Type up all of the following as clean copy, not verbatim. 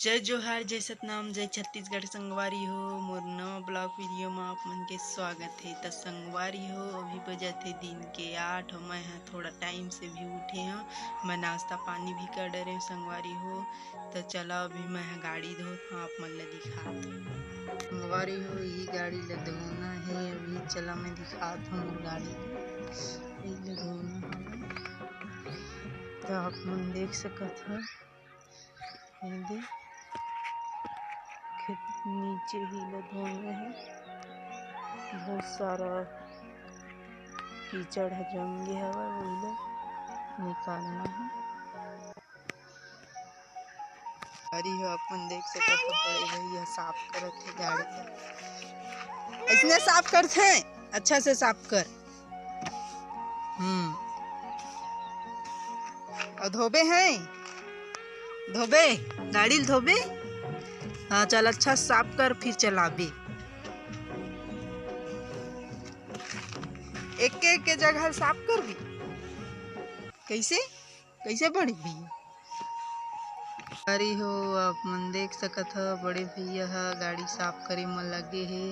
जय जोहार, जय सतनाम, जय छत्तीसगढ़। संगवारी हो मोर नवा ब्लॉग वीडियो में आप मन के स्वागत है। तो संगवारी हो अभी बजत है दिन के 8। मैं थोड़ा टाइम से भी उठे हाँ, मैं नाश्ता पानी भी कर डरे संगवारी हो। तो चला अभी मैं गाड़ी धो आप मन ला दिखात हूँ। संगवारी हो ये गाड़ी ला धोना है, अभी चला मैं दिखात हूँ मोर गाड़ी ला धोना है। तो आप मन देख सकत है नीचे ही धोना है, बहुत सारा कीचड़ है जम गया है, वही निकालना है। गाड़ी हो अपन देख सकते हो, बड़े भैया साफ करत है गाड़ी का। इसने साफ करते हैं, अच्छा से साफ कर। और धोबे हैं, धोबे गाड़ी धोबे। हाँ चल अच्छा साफ कर फिर चलाबे। एक एक के जगह साफ कर भी। कैसे कैसे बड़ी भैया गाड़ी हो आप मन देख सकत हो, बड़े भैया गाड़ी साफ करे में लगे है।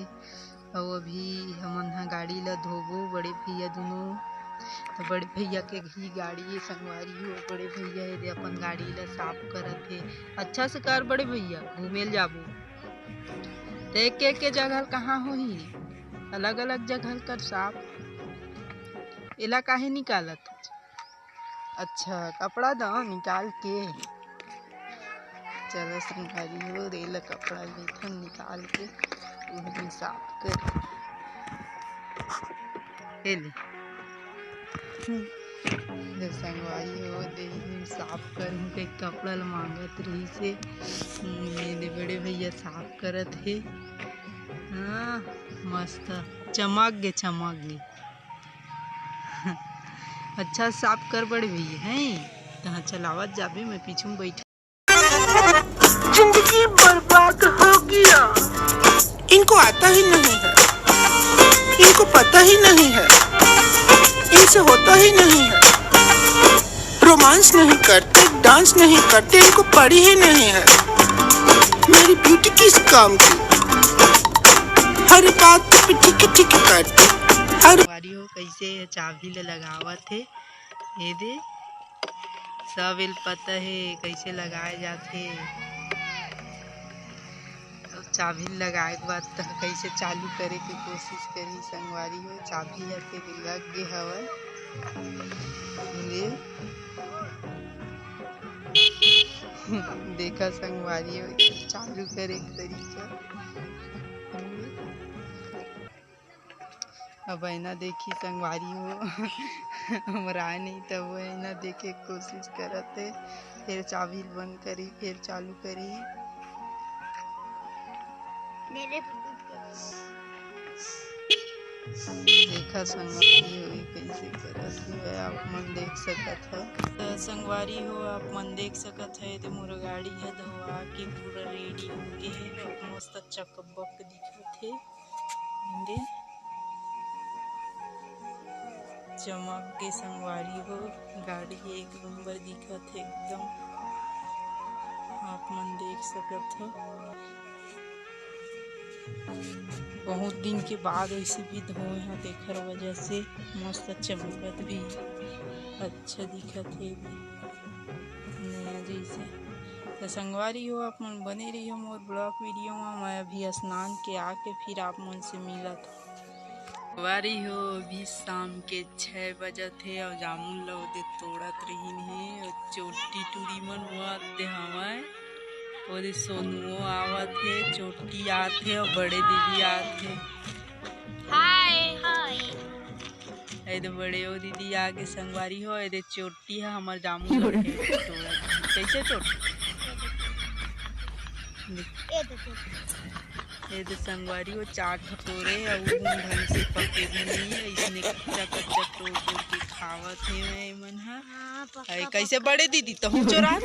और अभी हमन गाड़ी ला धोबो बड़े भैया दोनों। तो बड़े भैया के ही गाड़ी है संगवारी हो, बड़े भैया है अपन गाड़ी ला साफ करत है। अच्छा से कर बड़े भैया, घूमेल जाबो तो एक एक के जगह कहाँ हो ही, अलग अलग जगह कर साफ। इला काहे निकालत? अच्छा कपड़ा दो निकाल के। चलो संगवारी हो रेला कपड़ा लेथन निकाल के उन्हें साफ कर ले। संगवारी हो दे साफ कर के कपड़ा ल मांगत रही से मेरे बड़े भैया साफ करत है। हाँ मस्त चमक गे अच्छा साफ कर बड़े भैया हैं। तहाँ चलावत जाबे, मैं पीछे में बैठ। जिंदगी बर्बाद हो गया, इनको आता ही नहीं है, इनको पता ही नहीं है, इनसे होता ही नहीं है। रोमांस नहीं करते, डांस नहीं करते, इनको पड़ी ही नहीं है। मेरी ब्यूटी किस काम की, हर बात पे टिक टिक करती। वारी हो कैसे चाबी लगावत है, ये दे सब इल पता है कैसे लगाए जाते। चाबी लगाए के बाद तो कैसे चालू करे के कोशिश करी संगवारी हो। चाबी हते लग गे हवा देखा संगवारी हो चालू करे के तरीका। अब ऐना देखी संगवारी हो हमरा नहीं तब वो ऐना देखे कोशिश करते। फिर चाबी बंद करी फिर चालू करी। देखा संगवारी हो कैसे करत है, आप मन देख सकत है। तो संगवारी हो आप मन देख सकत है, तो मोर गाड़ी है धोआ के पूरा रेडी हो गए है, मस्त चकबक दिखत है, चमक के संगवारी हो। गाड़ी एक नंबर दिखत है एकदम, आप मन देख सकत हो। बहुत दिन के बाद ऐसे भी धोए हैं, देखर वजह से मस्त चमकत भी अच्छा दिखत है नया जैसे। तो संगवारी हो आप मन बने रही हो मोर ब्लॉग वीडियो में। मैं अभी स्नान के आके फिर आप मन से मिलत वारी हो। अभी शाम के 6 बजत है और जामुन लौदे तोड़त रहीन है, और चोटी टूरी मन हुआते हमें और सोनुओ आवत है, चोटी आते और बड़े दीदी आते। हाय हाय ऐदे बड़े ओ दीदी आगे संगवारी हो। ऐदे चोटी है हमार जामुन लौदे तोड़त। कैसे चोटी ये तो संगवारी वो 4 ठकोरे और ढंग से पके भी नहीं है, इसने कच्चा कच्चा तोड़ तोड़ के खावत है मन है। कैसे बड़े दीदी तो हम चोरा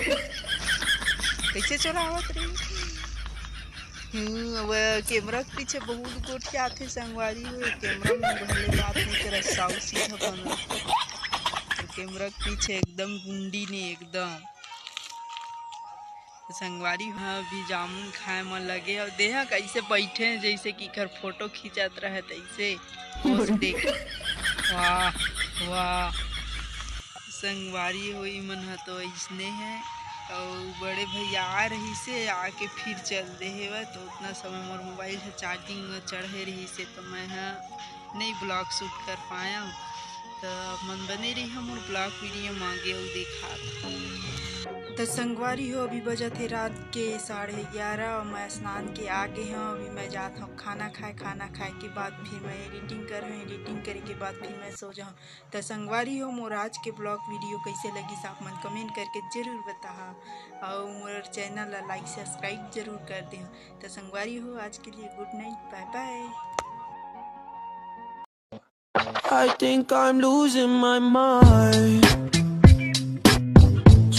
कैसे चोरावत रही। वह कैमरा के पीछे बहुत गोट के आते संगवारी हो। कैमरा में भले बात नहीं कर साउ सीधा बना, कैमरा के पीछे एकदम गुंडी ने एकदम संगवारी हाँ अभी जामुन खाए मन लगे और देहा कैसे बैठे हैं जैसे कि कर फोटो खींचत रहे तैसे पोस्ट देख। वाह वाह संगवारी होई मन ह तो ऐसने है और बड़े भैया आ रही से आके फिर चल दे हेवा तो उतना समय मोर मोबाइल है चार्जिंग में चढ़े रही से तो मैं नहीं ब्लॉग शूट कर पाया तो मन बने रही हम और ब्लॉग वीडियो मांगे और देखा तो संगवारी हो अभी बजा थे रात के 11:30 और मैं स्नान के आगे हूँ। अभी मैं जाता हूँ खाना खाए के बाद फिर मैं एडिटिंग कर रही हूँ। एडिटिंग करे के बाद फिर मैं सो जाऊँ। तो संगवारी हो मोर आज के ब्लॉग वीडियो कैसे लगी आप मन कमेंट करके ज़रूर बता और मोर चैनल ला लाइक सब्सक्राइब जरूर कर दे। तो संगवारी हो आज के लिए good night bye bye. I think I'm losing my mind,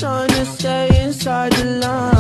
trying to stay inside the line.